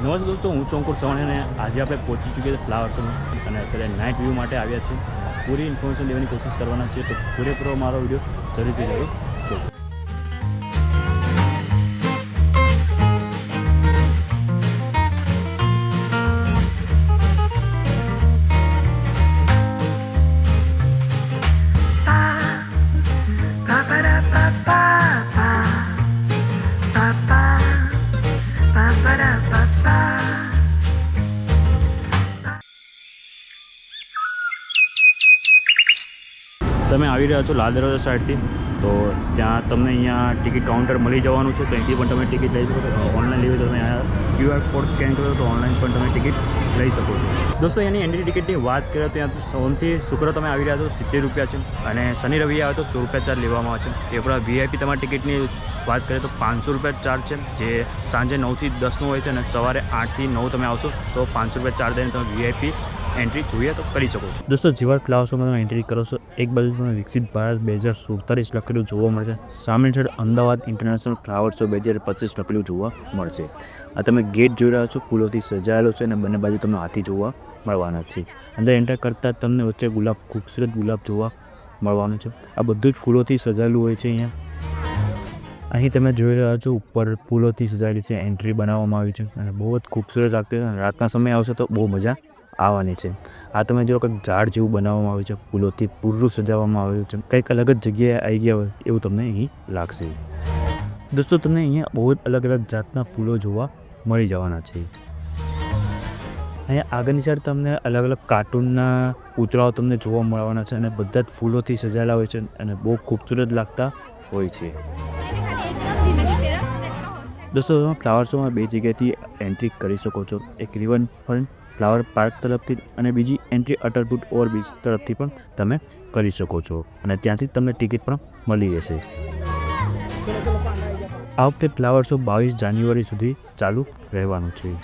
નમસ્તે દોસ્તો, હું છું અંકુર ચૌહાણ અને આજે આપણે પહોંચી ચૂક્યા છીએ ફ્લાવર શોમાં અને અત્યારે નાઇટ વ્યૂ માટે આવ્યા છે. પૂરી ઇન્ફોર્મેશન લેવાની કોશિશ કરવાના છે, તો પૂરેપૂરો મારો વિડીયો જરૂરથી જોજો. તમે આવી રહ્યા છો લાલ દરવાજા સાઈડથી, તો ત્યાં તમને અહીંયા ટિકિટ કાઉન્ટર મળી જવાનું છે. તો અહીંથી પણ તમે ટિકિટ લઈ શકો છો. ઓનલાઈન લેવી તો તમે અહીંયા QR કોડ સ્કેન કરો તો ઓનલાઈન પણ તમે ટિકિટ લઈ શકો છો. દોસ્તો અહીંયાની એન્ટ્રી ટિકિટની વાત કરીએ તો ત્યાં સોમથી શુક્ર તમે આવી રહ્યા છો 70 રૂપિયા છે અને શનિ રવિ આવે તો 100 રૂપિયા ચાર્જ લેવામાં આવે છે. તે ઉપરાંત VIP તમારી ટિકિટની વાત કરીએ તો 500 રૂપિયા ચાર્જ છે, જે સાંજે 9 થી 10નું હોય છે અને સવારે 8 થી 9 તમે આવશો તો 500 રૂપિયા ચાર્જ દઈને તમે VIP એન્ટ્રી જોઈએ તો કરી શકો છો. દોસ્તો જેવા ફ્લાવર શોમાં તમે એન્ટ્રી કરો છો, એક બાજુ તમે વિકસિત ભારત 2047 લખેલું જોવા મળશે. સામે છેડ અમદાવાદ ઇન્ટરનેશનલ ફ્લાવર શો 2025 લખેલું જોવા મળશે. આ તમે ગેટ જોઈ રહ્યા છો, ફૂલોથી સજાયેલો છે અને બંને બાજુ તમને હાથી જોવા મળવાના છે. અંદર એન્ટર કરતાં તમને વચ્ચે ખૂબસૂરત ગુલાબ જોવા મળવાનું છે. આ બધું જ ફૂલોથી સજાયેલું હોય છે. અહીં તમે જોઈ રહ્યા છો ઉપર ફૂલોથી સજાયેલી છે એન્ટ્રી બનાવવામાં આવી છે અને બહુ જ ખૂબસૂરત લાગતી છે. રાતના સમય આવશે તો બહુ મજા આવવાની છે. આ તમે જો કંઈક ઝાડ જેવું બનાવવામાં આવ્યું છે, ફૂલોથી પૂરું સજાવવામાં આવ્યું છે, કંઈક અલગ જ જગ્યાએ આવી ગયા હોય એવું તમને અહીં લાગશે. દોસ્તો તમને અહીંયા બહુ જ અલગ અલગ જાતના ફૂલો જોવા મળી જવાના છે. અહીંયા આગળની સાઈડ તમને અલગ અલગ કાર્ટૂનના પૂતળાઓ તમને જોવા મળવાના છે અને બધા જ ફૂલોથી સજાયેલા હોય છે અને બહુ ખૂબસૂરત લાગતા હોય છે. દોસ્તો તમે ફ્લાવર શોમાં 2 જગ્યાએથી એન્ટ્રી કરી શકો છો. એક રિવરફ્રન્ટ ફ્લાવર પાર્ક તરફથી અને બીજી એન્ટ્રી અટલપુટ ઓવરબ્રિજ તરફથી પણ તમે કરી શકો છો અને ત્યાંથી તમને ટિકિટ પણ મળી રહેશે. આ વખતે ફ્લાવર શો 22 જાન્યુઆરી સુધી ચાલુ રહેવાનું છે.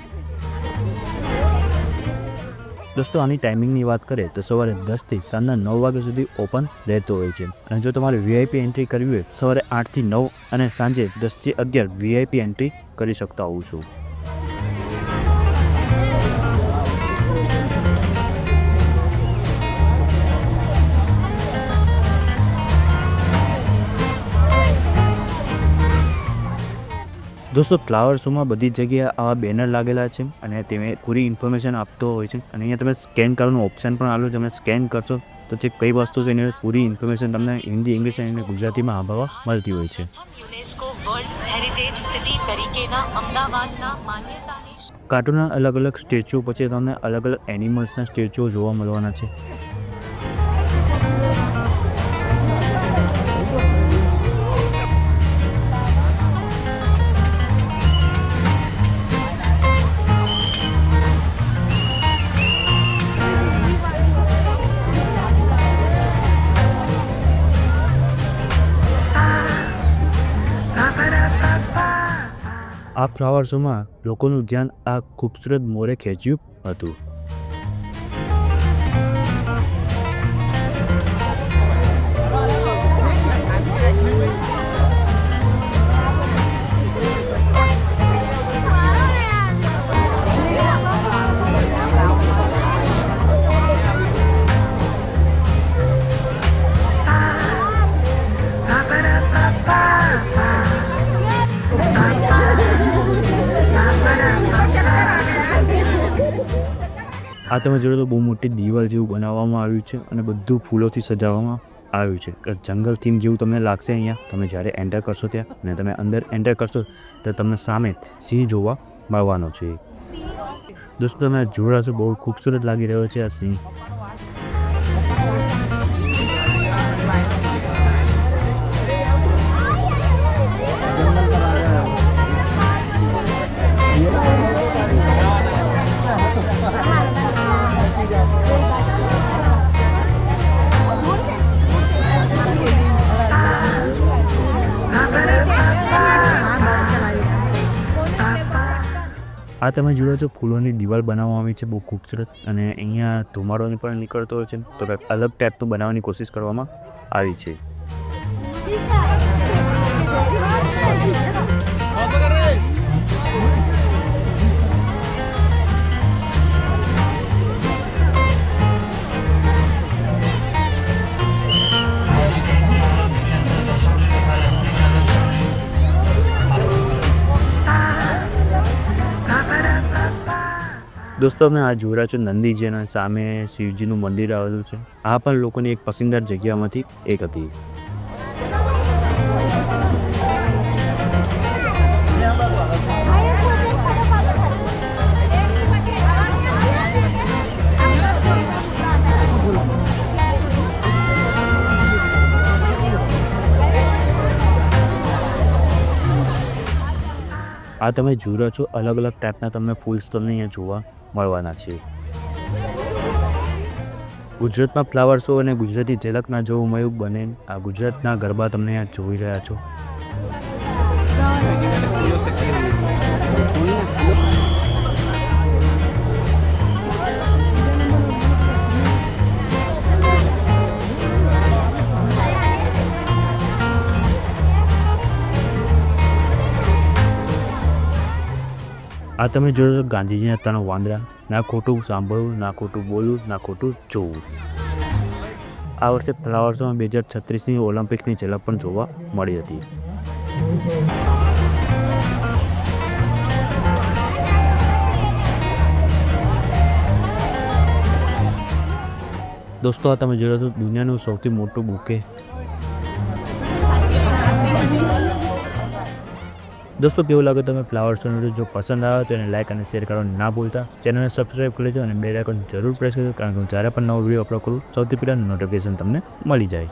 દોસ્તો આની ટાઈમિંગની વાત કરીએ તો સવારે 10 થી સાંજના 9 વાગ્યા સુધી ઓપન રહેતો હોય છે અને જો તમારે VIP એન્ટ્રી કરવી હોય સવારે 8 થી 9 અને સાંજે 10 થી 11 VIP એન્ટ્રી કરી શકતા હોઉં છું. દોસ્તો ફ્લાવર શોમાં બધી જગ્યાએ આવા બેનર લાગેલા છે અને તે પૂરી ઇન્ફોર્મેશન આપતો હોય છે અને અહીંયા તમે સ્કેન કરવાનું ઓપ્શન પણ આવેલું છે. તમે સ્કેન કરશો તો જે કઈ વસ્તુ છે એની પૂરી ઇન્ફોર્મેશન તમને હિન્દી, ઇંગ્લિશ અને ગુજરાતીમાં સાંભળવા મળતી હોય છે. કાર્ટૂનના અલગ અલગ સ્ટેચ્યુ પછી તમને અલગ અલગ એનિમલ્સના સ્ટેચ્યુઓ જોવા મળવાના છે. આ ફ્લાવર શોમાં લોકોનું ધ્યાન આ ખૂબસૂરત મોરે ખેંચ્યું હતું. આ તમે જોડો તો બહુ મોટી દિવાલ જેવું બનાવવામાં આવ્યું છે અને બધું ફૂલોથી સજાવવામાં આવ્યું છે. જંગલ થીમ જેવું તમને લાગશે અહીંયા તમે જ્યારે એન્ટર કરશો ત્યાં, અને તમે અંદર એન્ટર કરશો તો તમને સામે સિંહ જોવા મળવાનો છે. દોસ્તો તમે જોડા છો બહુ ખૂબસૂરત લાગી રહ્યો છે આ સિંહ. આ તમે જોડો છો ફૂલોની દિવાલ બનાવવામાં આવી છે બહુ ખૂબસૂરત અને અહીંયા ધુમાડોની પણ નીકળતો હોય છે, તો કંઈક અલગ ટાઈપનું બનાવવાની કોશિશ કરવામાં આવી છે. દોસ્તો અમે આ જોઈ રહ્યા છો નંદીજીના સામે શિવજીનું મંદિર આવેલું છે. આ પણ લોકોની એક પસંદીદા જગ્યામાંથી એક હતી. આ તમે જોઈ રહ્યા છો અલગ અલગ ટાઈપના તમને ફૂલ્સ તમને અહીંયા જોવા મળવાના છે. ગુજરાતમાં ફ્લાવર શો અને ગુજરાતી ઝલકના જોવું મળ્યું બને આ ગુજરાતના ગરબા તમને અહીંયા જોઈ રહ્યા છો. આ તમે જોયો ગાંધીજીના 3 વાંદરા. ના ખોટું સાંભળવું, ના ખોટું બોલવું, ના ખોટું જોવું. આ વર્ષે ફ્લાવર શોમાં 2036ની ઓલિમ્પિક્સની ઝલક પણ જોવા મળી હતી. દોસ્તો આ તમે જોયો છો દુનિયાનું સૌથી મોટું બુકે. દોસ્તો કેવું લાગે તમે ફ્લાવર શોનો વિડીયો? જો પસંદ આવે તો એને લાઇક અને શેર કરવાનું ના ભૂલતા. ચેનલને સબસ્ક્રાઈબ કરી લેજો અને બેલ આઇકોન જરૂર પ્રેસ કરજો, કારણ કે હું જ્યારે પણ નવો વિડીયો અપલોડ કરું સૌથી પહેલાં નોટિફિકેશન તમને મળી જાય.